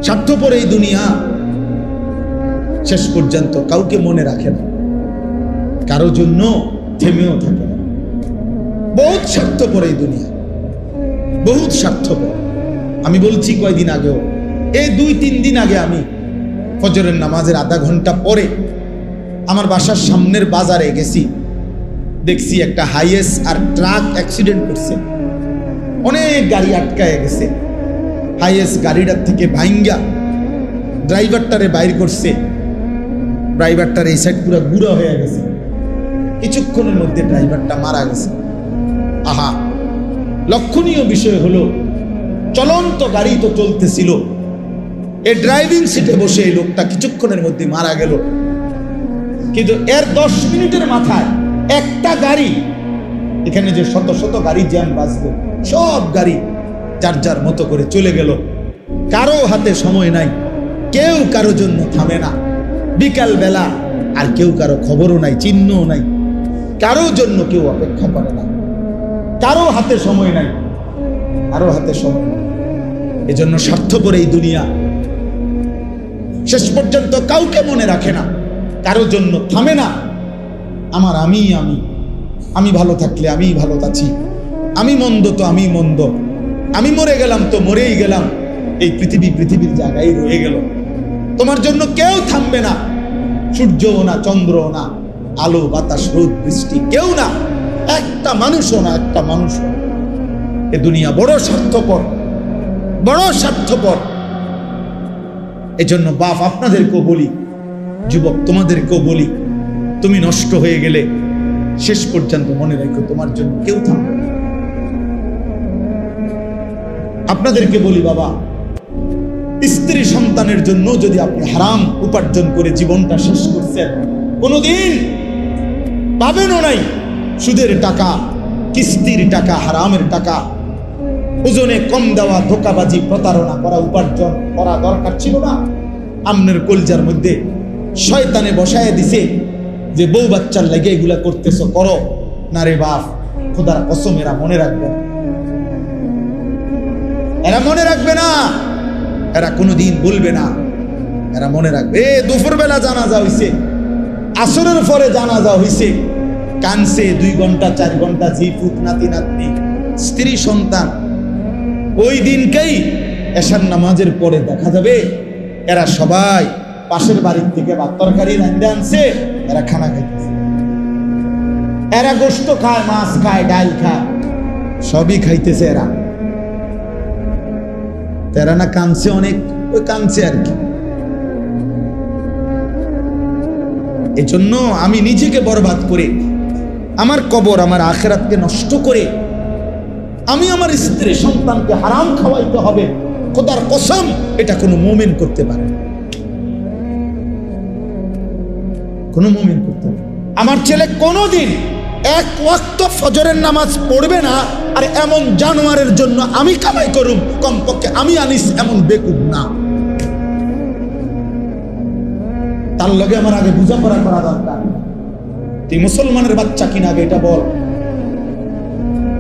স্বার্থপর এই দুনিয়া শেষ পর্যন্ত কাউকে মনে রাখে না, কারো জন্য থেমেও থাকে না। বহুত স্বার্থপর এই দুনিয়া, বহুত স্বার্থপর। আমি বলছি কয়দিন আগেও, এই 2-3 দিন আগে আমি ফজরের নামাজের আধা ঘন্টা পরে আমার বাসার সামনের বাজারে গেছি, দেখছি একটা হাইয়েস্ট আর ট্রাক অ্যাক্সিডেন্ট করছে, অনেক গাড়ি আটকায় গেছে। হাইয়েস্ট গাড়িটার থেকে ভাইঙ্গা ড্রাইভারটারে বাইর করছে, ড্রাইভারটার এই সাইড পুরো গুঁড়া হয়ে গেছে, কিছুক্ষণের মধ্যে ড্রাইভারটা মারা গেছে। আহা, লক্ষণীয় বিষয় হলো চলন্ত গাড়ি তো চলতেছিল, এই ড্রাইভিং সিটে বসে এই লোকটা কিছুক্ষণের মধ্যে মারা গেল। কিন্তু এর 10 মিনিটের মাথায় একটা গাড়ি, এখানে যে শত শত গাড়ি জ্যাম বাজবে, সব গাড়ি যার যার মতো করে চলে গেল। কারো হাতে সময় নাই, কেউ কারো জন্য থামে না। বিকাল বেলা আর কেউ কারো খবরও নাই, চিহ্নও নাই, কারো জন্য কেউ অপেক্ষা করে না, কারো হাতে সময় নাই, কারো হাতে সময় নাই। এজন্য স্বার্থপর এই দুনিয়া শেষ পর্যন্ত কাউকে মনে রাখে না, কারো জন্য থামে না। আমার আমি আমি আমি ভালো থাকলে আমি ভালো আছি, আমি মন্দ তো আমি মন্দ, আমি মরে গেলাম তো মরেই গেলাম, এই পৃথিবীর জায়গায় রয়ে গেল। তোমার জন্য কেউ থামবে না, সূর্যও না, চন্দ্রও না, আলো বাতাস রোদ বৃষ্টি কেউ না, একটা মানুষও না, একটা মানুষও না। এ দুনিয়া বড় স্বার্থপর, বড় স্বার্থপর। এজন্য বাপ আপনাদেরকেও বলি, যুবক তোমাদেরকেও বলি, তুমি নষ্ট হয়ে গেলে শেষ পর্যন্ত মনে রাখো তোমার জন্য কেউ থামবে না। আপনাদেরকে বলি বাবা, স্ত্রী সন্তানের জন্য যদি আপনি হারাম উপার্জন করে জীবনটা শেষ করছেন, কোনোদিন পাবেনও নাই। সুদের টাকা, কিস্তির টাকা, হারামের টাকা, ওজনে কম দেওয়া, ধোকাবাজি, প্রতারণা করা উপার্জন করা দরকার ছিল না। আমনের কলজার মধ্যে শয়তানে বসায় দিছে যে বউ বাচ্চার লাগে এগুলা করতেছো, করো না রে বাপ, খোদার কসম এরা মনে রাখবে না, এরা মনে রাখবে না, এরা কোনোদিন বলবে না, এরা মনে রাখবে। দুপুর বেলা জানাজা হইছে, আসরের পরে জানাজা হইছে, কানছে 2 ঘন্টা 4 ঘন্টা, ঝি পুত নাতি নাতনি স্ত্রী সন্তান। ওই দিনকেই এশার নামাজের পরে দেখা যাবে এরা সবাই পাশের বাড়ির থেকে ভাত তরকারি রাঁধে আনছে, এরা খানা খাইতেছে, এরা গোশত খায়, মাছ খায়, ডাল খায়, সবই খাইতেছে এরা। এরা না কানছে অনেক, ওই কানছে আর কি। এজন্য আমি নিজেকে বরবাদ করে, আমার কবর, আমার আখিরাতকে নষ্ট করে, আমি আমার স্ত্রী সন্তানকে হারাম খাওয়াইতে হবে, খোদার কসম এটা কোনো মুমিন করতে পারে না, কোনো মুমিন করতে পারে। আমার ছেলে কোনোদিন 1 ওয়াক্ত ফজরের নামাজ পড়বে না, আর এমন জানোয়ারের জন্য আমি কামাই করুম, কমপক্ষে আমি আনিস এমন বেকুব না। তার লগে আমার আগে বোঝাপড়া করা দরকার। তুই মুসলমানের বাচ্চা কিনা আগে এটা বল,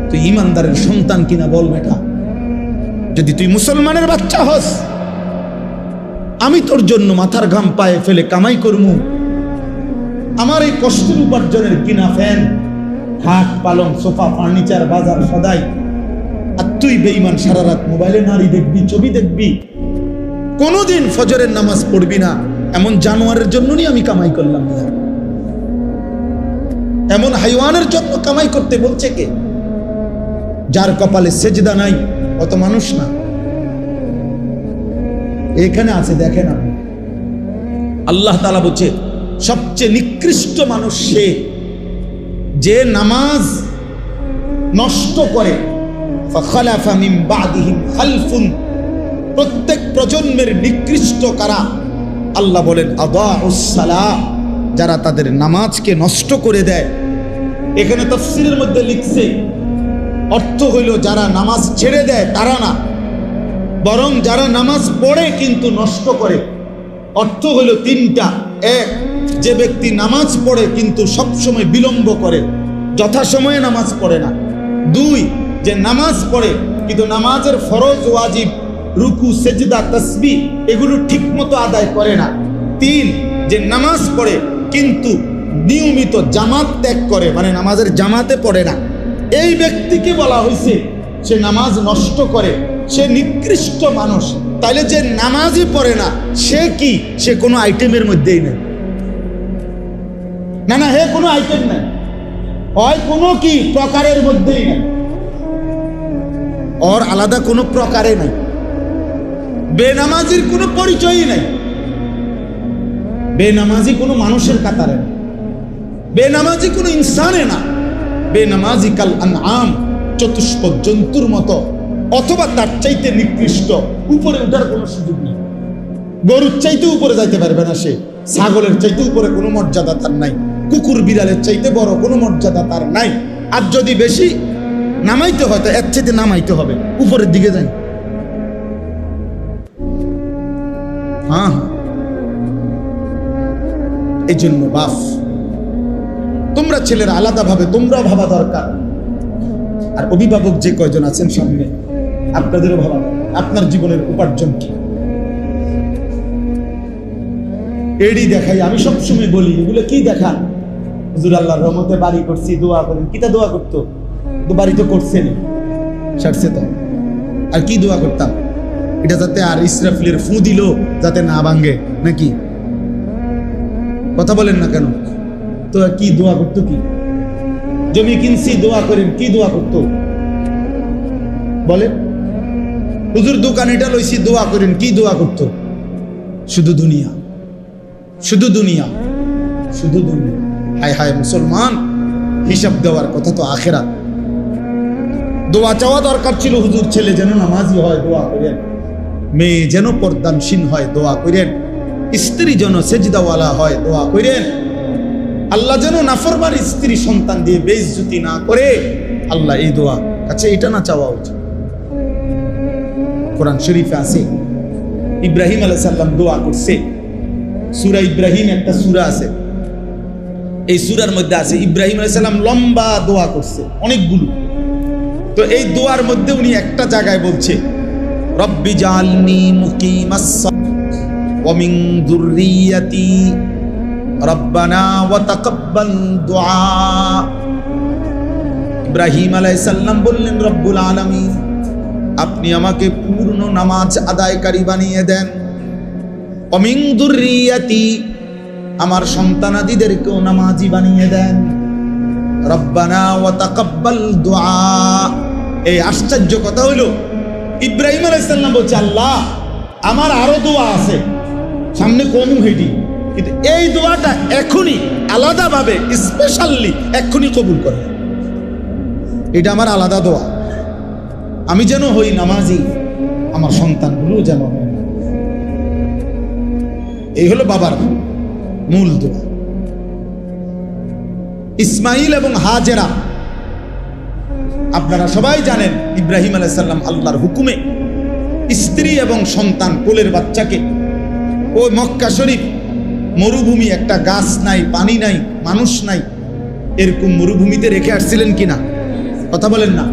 তুই ইমানদারের সন্তান কিনা বল বেটা। যদি তুই মুসলমানের বাচ্চা হস, আমি তোর জন্য মাথার ঘাম পায়ে ফেলে কামাই করমু, আমার এই কষ্টের উপার্জনের কিনা ফ্যান, খাট, পালং, সোফা, ফার্নিচার, বাজার সদাই, আর তুই বেঈমান সারা রাত মোবাইলে নারী দেখবি, ছবি দেখবি, কোনোদিন ফজরের নামাজ পড়বি না, এমন জানোয়ারের জন্যই আমি কামাই করলাম না। এমন হাইওয়ানের জন্য কামাই করতে বলছে কে? যার কপালে সেজদা নাই অত মানুষ না, এখানে আছে দেখেন আপনি। আল্লাহ তাআলা বলছে সবচেয়ে নিকৃষ্ট মানুষ সে যে নামাজ নষ্ট করে। ফাখালাফা মিন বাদিহিম খালফুন, প্রত্যেক প্রজন্মের নিকৃষ্ট কারা? আল্লাহ বলেন আদাউস সালাহ, যারা তাদের নামাজকে নষ্ট করে দেয়। এখানে তাফসীরের মধ্যে লিখছে অর্থ হইল যারা নামাজ ছেড়ে দেয় তারা না, বরং যারা নামাজ পড়ে কিন্তু নষ্ট করে। অর্থ হইল 3টা। 1, যে ব্যক্তি নামাজ পড়ে কিন্তু সবসময় বিলম্ব করে, যথাসময়ে নামাজ পড়ে না। 2, যে নামাজ পড়ে কিন্তু নামাজের ফরজ ওয়াজিব রুকু সেজদা তাসবিহ এগুলো ঠিক মতো আদায় করে না। 3, যে নামাজ পড়ে কিন্তু নিয়মিত জামাত ত্যাগ করে, মানে নামাজের জামাতে পড়ে না, এই ব্যক্তিকে বলা হয়েছে সে নামাজ নষ্ট করে, সে নিকৃষ্ট মানুষ। তাইলে যে নামাজই পড়ে না সে কি? সে কোনো আইটেমের মধ্যেই নেই। না, হে কোনো আইটেম নেই, হয় কোনো কি প্রকারের মধ্যেই নেই, ওর আলাদা কোনো প্রকারে নাই। বেনামাজির কোনো পরিচয়ই নাই, বেনামাজি কোনো মানুষের কাতারে না, বেনামাজি কোনো ইনসানে না, বেনামাজি কাল আনআম, চতুষ্পদ জন্তুর মতো অথবা তার চাইতে নিকৃষ্ট, উপরে উঠার কোনো সুযোগ নেই। গরুর চাইতে উপরে যাইতে পারবে না সে, ছাগলের চাইতে উপরে কোনো মর্যাদা তার নাই, কুকুর বিড়ালের চাইতে বড় কোনো মর্যাদা তার নাই। আর যদি বেশি নামাইতে হয় তো এর চাইতে নামাইতে হবে, উপরের দিকে যাই। হ্যাঁ, এই জন্য বাপ তোমরা ছেলেরা আলাদা ভাবে তোমরা ভাবা দরকার। আর অভিভাবক যে কয়জন আছেন সামনে, আপনাদেরও ভাবা, আপনার জীবনের উপার্জন কি? এডি দেখাই, আমি সবসময় বলি এগুলো কি দেখান? হুজুর আল্লাহর রহমতে বাড়ি করছি, দোয়া করেন। কিটা দোয়া করতো? তো বাড়ি তো করছেন, সারছে তো, আর কি দোয়া করতাম? এটা যাতে আর ইসরাফিলের ফু দিল যাতে না ভাঙ্গে নাকি? কথা বলেন না কেন? তো কি দোয়া করতো? কি জমি কিনছি দোয়া করেন, কি দোয়া করতো বলেন? হুজুর দোকান এটা লইছি দোয়া করেন, কি দোয়া করতো? শুধু দুনিয়া, শুধু দুনিয়া, শুধু দুনিয়া। হায় হায় মুসলমান, হিসাব দেওয়ার কথা তো আখেরাত। দোয়া চাওয়া দরকার ছিল, হুজুর ছেলে যেন নামাজি হয় দোয়া করেন, মেয়ে যেন পর্দানশীল হয় দোয়া করেন, স্ত্রী যেন সেজদাওয়ালা হয় দোয়া করেন, আল্লাহ যেন নাফরমান স্ত্রী সন্তান দিয়ে বেইজ্জতি না করে। আল্লাহ এই দোয়া, আচ্ছা এটা না চাওয়া উচিত? কোরআন শরীফে আছে ইব্রাহিম আলাইহিস সালাম দোয়া করছে। সূরা ইব্রাহিম একটা সূরা আছে, এই সূরার মধ্যে আছে ইব্রাহিম আলাইহিস সালাম লম্বা দোয়া করছে অনেকগুলো। তো এই দোয়ার মধ্যে উনি একটা জায়গায় বলছে, রব্বি জাআলনি মুকিমাস ওয়া মিন যুররিয়াতি রব্বানা ওয়া তাকাব্বাল দুআ। ইব্রাহিম আলাইহিস সালাম বললেন, রব্বুল আলামিন আপনি আমাকে পূর্ণ নামাজ আদায়কারী বানিয়ে দেন, ওয়া মিন যুররিয়াতি আমার সন্তানাদিদেরকেও নামাজি বানিয়ে দেন, রব্বানা ওয়া তাকাব্বাল দুআ। এই আশ্চর্য কথা হলো ইব্রাহিম আলাইহিস সালাম বলছে, আল্লাহ আমার আরো দোয়া আছে সামনে কম হেঁটি, কিন্তু এই দোয়াটা এখনই আলাদাভাবে স্পেশালি এক্ষুনি কবুল করে। এটা আমার আলাদা দোয়া, আমি যেন হই নামাজি, আমার সন্তানগুলো যেন হয়। এই হলো বাবার মূল দোয়া। ইসমাইল এবং হাজেরা, আপনারা সবাই জানেন ইব্রাহিম আলাইহিস সালাম আল্লাহর হুকুমে স্ত্রী এবং সন্তান কোলের বাচ্চাকে ওই মক্কা শরীফ মরুভূমি, একটা গাছ নাই, পানি নাই, মানুষ নাই, এরকম মরুভূমিতে রেখে আসছিলেন কিনা? কথা বলেন না?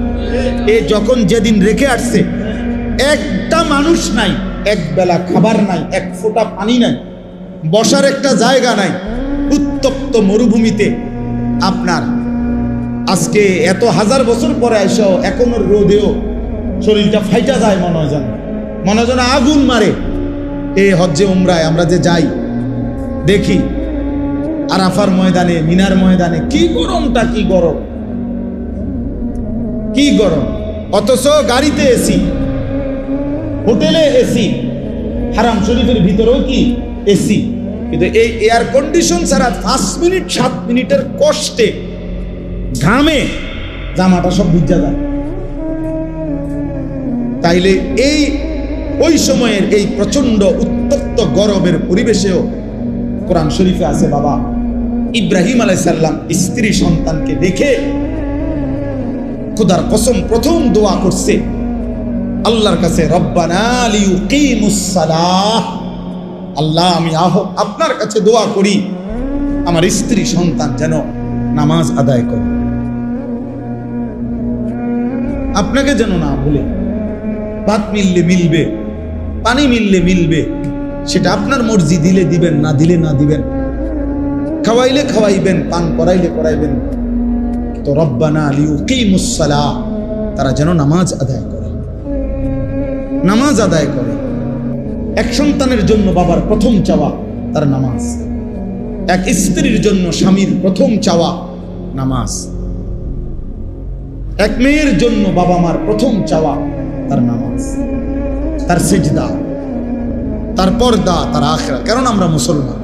এ যখন যেদিন রেখে আসছে, একটা মানুষ নাই, এক বেলা খাবার নাই, এক ফোঁটা পানি নাই, বসার একটা জায়গা নাই, উত্তপ্ত মরুভূমিতে। আপনার আজকে এত হাজার বছর পরে এসেও এখনো রোদেও শরীরটা ফাইটা যায়, মনে হয় যেন আগুন মারে। এই হজ্জে উমরায় আমরা যে যাই দেখি আরাফার ময়দানে, মিনার ময়দানে কি গরমটা, কি গরম, কি গরম। অথচ গাড়িতে এসি, হোটেলে এসি, হারাম শরীফের ভিতরেও কি এসি, কিন্তু এই এয়ার কন্ডিশন ছাড়া 5 মিনিট 7 মিনিটের কষ্টে ঘামে জামাটা সব ভিজা যায়। তাইলে এই ওই সময়ের এই প্রচন্ড উত্তপ্ত গরমের পরিবেশেও কোরআন শরীফে আছে, বাবা ইব্রাহিম আলাইহিস সালাম স্ত্রী সন্তানকে দেখে খোদার কসম প্রথম দোয়া করছে আল্লাহর কাছে, রব্বানা লিয়ুকিমুস সালাহ, আল্লাহ আমি আপনার কাছে দোয়া করি আমার স্ত্রী সন্তান যেন নামাজ আদায় করে, আপনাকে যেন না ভুলে। ভাত মিললে মিলবে, পানি মিললে মিলবে, সেটা আপনার মর্জি, দিলে দিবেন, না দিলে না দিবেন, খাওয়াইলে খাওয়াইবেন, পান করাইলে করাইবেন। তো রব্বানা লিউকিমুস সালাহ, তারা যেন নামাজ আদায় করে, নামাজ আদায় করে। এক সন্তানের জন্য বাবার প্রথম চাওয়া তার নামাজ, এক স্ত্রীর জন্য স্বামীর প্রথম চাওয়া নামাজ, এক মেয়ের জন্য বাবা মার প্রথম চাওয়া তার নামাজ, তার সিজদা, তার পর্দা, তার আখিরাত। কারণ আমরা মুসলমান,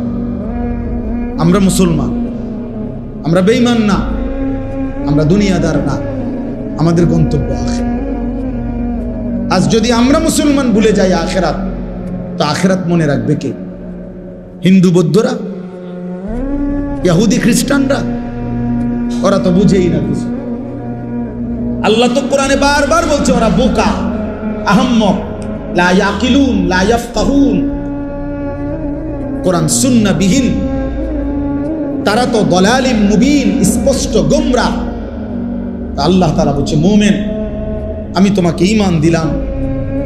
আমরা মুসলমান, আমরা বেঈমান না, আমরা দুনিয়াদার না, আমাদের গন্তব্য আখিরাত। আজ যদি আমরা মুসলমান ভুলে যাই আখিরাত, তো আখিরাত মনে রাখবে কে? হিন্দু বৌদ্ধরা, ইহুদি খ্রিস্টানরা? ওরা তো বুঝেই না কিছু। আল্লাহ তো কোরআনে বারবার বলছে ওরা বোকা, আহম্মক, লা ইয়াকিলুন, লা ইয়াফকাহুন। কোরআন সুন্নাহ বিহীন, তারা তো দলালিম মুবিন, স্পষ্ট গোমরাহ। আল্লাহ তাআলা বলছে, মুমিন, আমি তোমাকে ঈমান দিলাম,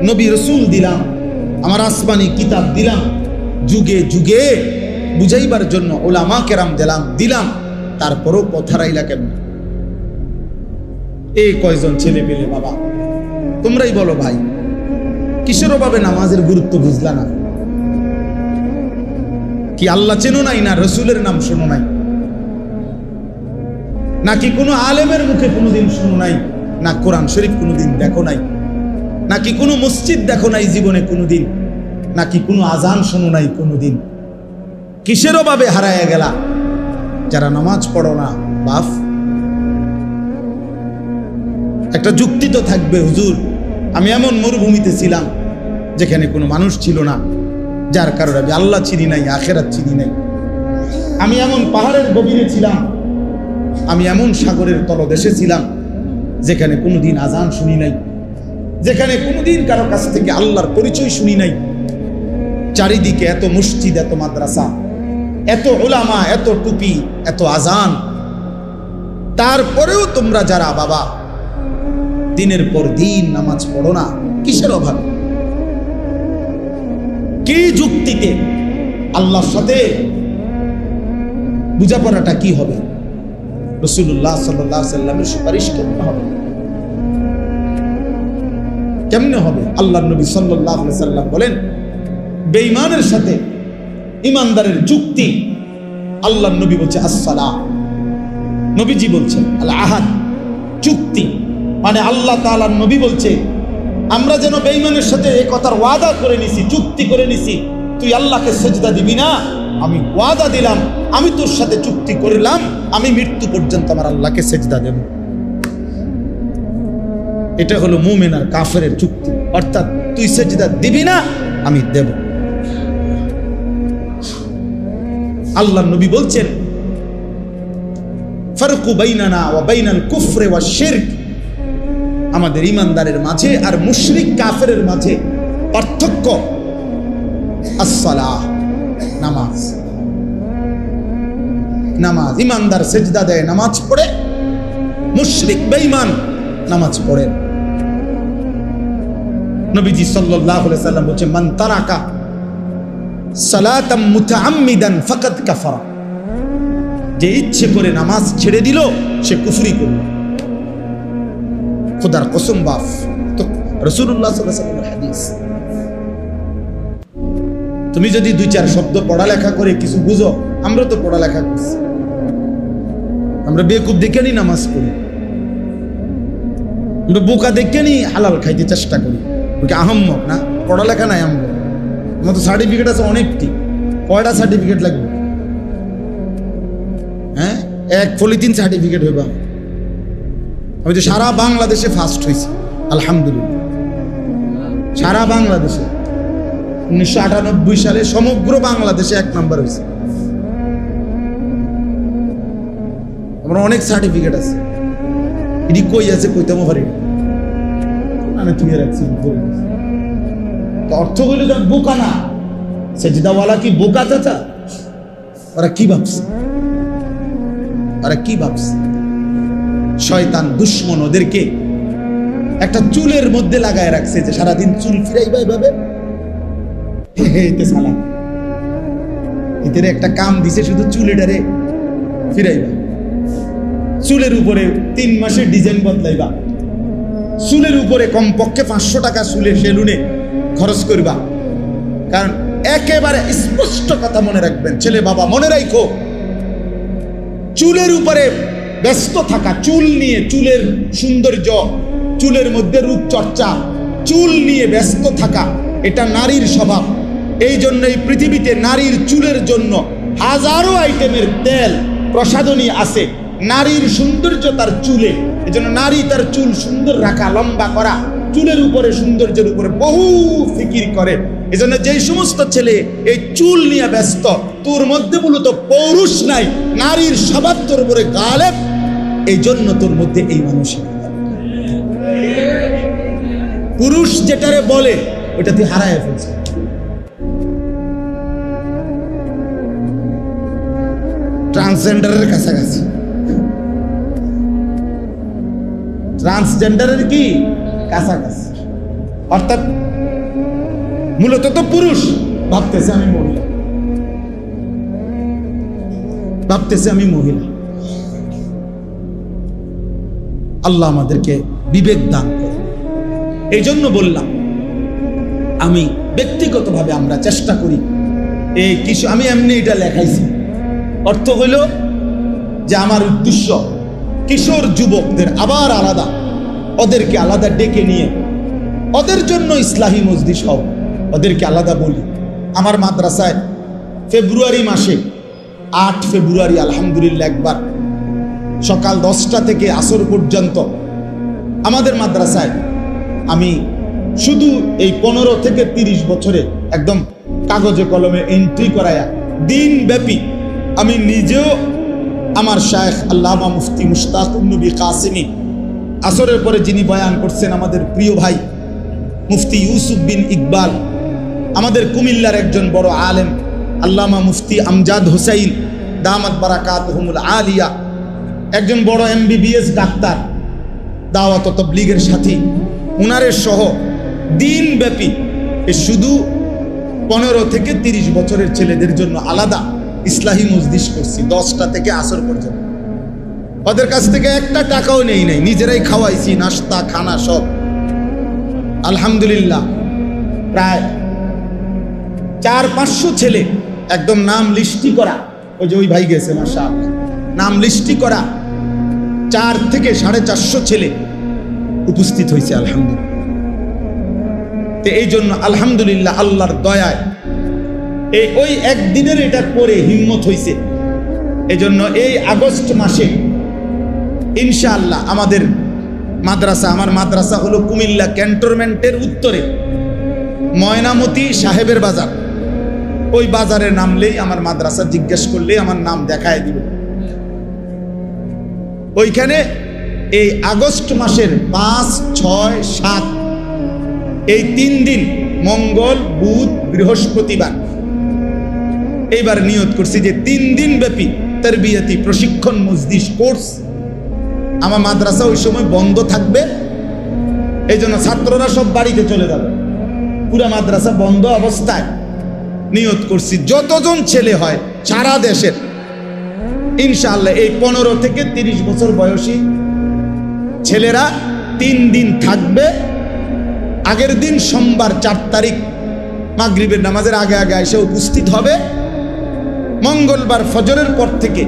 নবী রাসূল দিলাম, আমার আসমানি কিতাব দিলাম, যুগে যুগে বুঝাইবার জন্য উলামা কেরাম দিলাম, তারপরও পথ হারাইলা কেমন? এই কয়জন ছেলে পেলে বাবা, তোমরাই বলো ভাই, কিসের অভাবে নামাজের গুরুত্ব বুঝলা না? কি আল্লাহ চেনো নাই, না রসুলের নাম শোনো নাই, নাকি কোনো আলেমের মুখে কোনোদিন শোনো নাই, না কোরআন শরীফ কোনোদিন দেখো নাই, নাকি কোনো মসজিদ দেখো নাই জীবনে কোনোদিন, নাকি কোনো আজান শোনো নাই কোনোদিন? কিসের অভাবে হারায়া গেলা যারা নামাজ পড়ো না? বাপ, একটা যুক্তি তো থাকবে, হুজুর আমি এমন মরুভূমিতে ছিলাম যেখানে কোনো মানুষ ছিল না, যার কারণে আমি আল্লাহ চিনি নাই, আখিরাত চিনি নাই। আমি এমন পাহাড়ের গভীরে ছিলাম, আমি এমন সাগরের তলদেশে ছিলাম যেখানে কোনোদিন আজান শুনি নাই, যেখানে কোনোদিন কারো কাছ থেকে আল্লাহর পরিচয় শুনি নাই। চারিদিকে এত মসজিদ, এত মাদ্রাসা, এত উলামা, এত টুপি, এত আজান, তারপরেও তোমরা যারা বাবা দিনের পর দিন নামাজ পড়ো না, কিসের অভাব? কি যুক্তিতে? আল্লাহর সাথে বুঝাপড়াটা কি হবে? রাসূলুল্লাহ সাল্লাল্লাহু আলাইহি ওয়াসাল্লামের সুপারিশ কেমনে হবে? কেমনে হবে? আল্লাহর নবী সাল্লাল্লাহু আলাইহি ওয়াসাল্লাম বলেন, বেঈমানের সাথে ইমানদারের যুক্তি, আল্লাহর নবী বলছে আসসালাহ, নবীজি বলছেন আল আহাদ, চুক্তি। মানে আল্লাহ তাআলার নবী বলছে, আমরা যেন বেঈমানের সাথে এই কথার ওয়াদা করে নিছি, চুক্তি করে নিছি, তুই আল্লাহকে সিজদা দিবি না, আমি ওয়াদা দিলাম, আমি তোর সাথে চুক্তি করলাম, আমি মৃত্যু পর্যন্ত আমার আল্লাহকে সিজদা দেব। এটা হলো মুমিন আর কাফেরের চুক্তি, অর্থাৎ তুই সিজদা দিবি না, আমি দেব। আল্লাহর নবী বলছেন, ফারকু বাইনানা ওয়া বাইনাল কুফরি ওয়াশ শিরক, আমাদের ইমানদারের মাঝে আর মুশরিক কাফেরের মাঝে পার্থক্য আসসালাহ, নামাজ। নামাজ, ইমানদার সিজদা দেয়, নামাজ পড়ে, মুশরিক বেঈমান নামাজ পড়ে। নবীজি সাল্লাল্লাহু আলাইহি ওয়াসাল্লাম বলেন, মান তারাকা সালাতাম মুতাআম্মিদান ফাকাদ কাফারা, যে ইচ্ছে করে নামাজ ছেড়ে দিল সে কুফরি করল। খোদার কসম বাপ, তো রাসূলুল্লাহ সাল্লাল্লাহু আলাইহি ওয়াসাল্লামের হাদিস। তুমি যদি দুই চার শব্দ পড়ালেখা করে কিছু বুঝো, আমরা তো পড়ালেখা করছি, আমরা বেকুব দেখে নি নামাজ পড়ি, আমরা বোকা দেখে নি হালাল খাইতে চেষ্টা করি, ওকে আহম্মক না, পড়ালেখা নাই। আমরা তো সার্টিফিকেট আছে অনেকটি, কয়টা সার্টিফিকেট লাগবে? হ্যাঁ, এক পলিথিন সার্টিফিকেট হইবা। আমি তো সারা বাংলাদেশে ফার্স্ট হয়েছি আলহামদুলিল্লাহ, সারা বাংলাদেশে 1998 সালে সমগ্র বাংলাদেশে 1 নম্বর হয়েছে। আমার অনেক সার্টিফিকেট আছে, এটি কই আছে কইতেও পারি না, তুই রাখছি। অর্থ হইল বোকা না, সেজদাওয়ালা কি বোকা চাচা? ওরা কি ভাবছে, ওরা কি ভাবছে? শয়তান দুশ্মন ওদেরকে একটা চুলের মধ্যে লাগায় রাখছে, যে সারাদিন চুল ফিরাইবা এভাবে, এতে সালাম, এদের একটা কাম দিছে, শুধু চুলেটারে ফিরাইবা, চুলের উপরে 3 মাসে ডিজাইন বদলাইবা, চুলের উপরে কমপক্ষে 500 টাকা চুলের সেলুনে খরচ করবা। কারণ একেবারে স্পষ্ট কথা মনে রাখবেন, ছেলে বাবা মনে রাখো, চুলের উপরে ব্যস্ত থাকা, চুল নিয়ে, চুলের সৌন্দর্য, চুলের মধ্যে রূপচর্চা, চুল নিয়ে ব্যস্ত থাকা, এটা নারীর স্বভাব। এই জন্য এই পৃথিবীতে নারীর চুলের জন্য হাজারো আইটেমের তেল প্রসাধনী আছে। নারীর সৌন্দর্য তার চুলে, এই জন্য নারী তার চুল সুন্দর রাখা, লম্বা করা, চুলের উপরে, সৌন্দর্যের উপরে বহু ফিকির করে। এই জন্য যেই সমস্ত ছেলে এই চুল নিয়ে ব্যস্ত, তোর মধ্যে মূলত পৌরুষ নাই, নারীর স্বভাব তোর উপরে গালেব, এই জন্য তোর মধ্যে এই মানসিকতা। পুরুষ যেটারে বলে ওটা তুই হারায় ফেলছে। ট্রান্সজেন্ডারের কাছাকাছি, ট্রান্সজেন্ডারের কি কাছাকাছি, অর্থাৎ মূলত তো পুরুষ ভাবতেছে আমি মহিলা, ভাবতেছে আমি মহিলা। আল্লাহ আমাদেরকে বিবেক দান করে। এই জন্য বললাম, আমি ব্যক্তিগতভাবে আমরা চেষ্টা করি এই কিছু, আমি এমনি এটা লেখাইছি, অর্থ হইল যে আমার উদ্দেশ্য কিশোর যুবকদের আবার আলাদা, ওদেরকে আলাদা ডেকে নিয়ে ওদের জন্য ইসলাহি মজলিস হোক, ওদেরকে আলাদা বলি। আমার মাদ্রাসায় ফেব্রুয়ারি মাসে 8 ফেব্রুয়ারি আলহামদুলিল্লাহ একবার সকাল 10টা থেকে আসর পর্যন্ত আমাদের মাদ্রাসায় আমি শুধু এই 15 থেকে 30 বছরে একদম কাগজে কলমে এন্ট্রি করায়া দিনব্যাপী আমি নিজেও, আমার শায়েখ আল্লামা মুফতি মুশতাকুন নবী কাসিমি, আসরের পরে যিনি বয়ান করছেন আমাদের প্রিয় ভাই মুফতি ইউসুফ বিন ইকবাল, আমাদের কুমিল্লার একজন বড় আলেম আল্লামা মুফতি আমজাদ হুসাইন দামাত বারাকাতুহুমুল আলিয়া, একজন বড় MBBS ডাক্তার, দাওয়াত ও তাবলীগের সাথী, উনারের সহ দিনব্যাপী শুধু 15 থেকে 30 বছরের ছেলেদের জন্য আলাদা ইসলাহি মজলিস করছি 10টা থেকে আসর পর্যন্ত। ওদের কাছ থেকে একটা টাকাও নেই নাই, নিজেরাই খাওয়াইছি, নাস্তা খানা সব। আলহামদুলিল্লাহ প্রায় 400-500 ছেলে একদম নাম লিস্টি করা, ওই যে ওই ভাই গেছে মাশাআল্লাহ, নাম লিস্টি করা 4 থেকে 450 ছেলে উপস্থিত হয়েছে আলহামদুলিল্লাহ। তো এই জন্য আলহামদুলিল্লাহ আল্লাহর দয়ায় ওই একদিনের এটা করে হিম্মত হয়েছে। এই জন্য এই আগস্ট মাসে ইনশাআল্লাহ আমাদের মাদ্রাসা, আমার মাদ্রাসা হলো কুমিল্লা ক্যান্টনমেন্টের উত্তরে ময়নামতি সাহেবের বাজার, ওই বাজারে নামলেই আমার মাদ্রাসা জিজ্ঞেস করলেই আমার নাম দেখায় দিবে। ওইখানে এই আগস্ট মাসের 5, 6, 7 এই 3 দিন, মঙ্গল, বুধ, বৃহস্পতিবার, এইবার নিয়ত করছি যে 3 দিন ব্যাপী তারবিয়াতি প্রশিক্ষণ মজলিস কোর্স আমার মাদ্রাসা ওই সময় বন্ধ থাকবে। এই জন্য ছাত্ররা সব বাড়িতে চলে যাবে, পুরা মাদ্রাসা বন্ধ অবস্থায় নিয়ত করছি যতজন ছেলে হয় সারা দেশের ইনশাআল্লাহ এই 15 থেকে 30 বছর বয়সী ছেলেরা 3 দিন থাকবে। আগের দিন সোমবার 4 তারিখ মাগরিবের নামাজের আগে আগে এসে উপস্থিত হবে। মঙ্গলবার ফজরের পর থেকে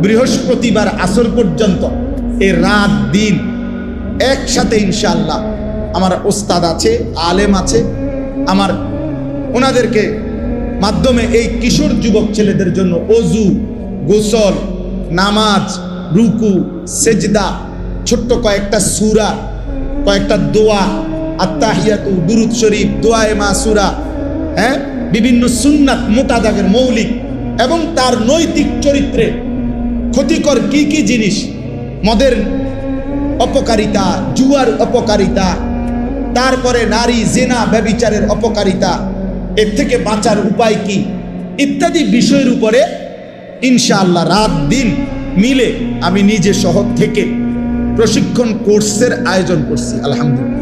বৃহস্পতিবার আসর পর্যন্ত এই রাত দিন একসাথে ইনশাআল্লাহ আমার ওস্তাদ আছে, আলেম আছে, আমার ওনাদেরকে মাধ্যমে এই কিশোর যুবক ছেলেদের জন্য ওযু, গোসল, নামাজ, রুকু, সেজদা, ছোট্ট কয়েকটা সূরা, কয়েকটা দোয়া, আত্তাহিয়াতু, দুরূদ শরীফ, দোয়ায়ে মাসুরা, বিভিন্ন সুন্নাত, মোটা দাগের মৌলিক এবং তার নৈতিক চরিত্রে ক্ষতিকর কি কি জিনিস, মদের অপকারিতা, জুয়ার অপকারিতা, তারপরে নারী জিনা ব্যভিচারের অপকারিতা, এর থেকে বাঁচার উপায় কি ইত্যাদি বিষয়ের উপরে ইনশাআল্লাহ রাত দিন মিলে আমি নিজে শহর থেকে প্রশিক্ষণ কোর্সের আয়োজন করছি আলহামদুলিল্লাহ।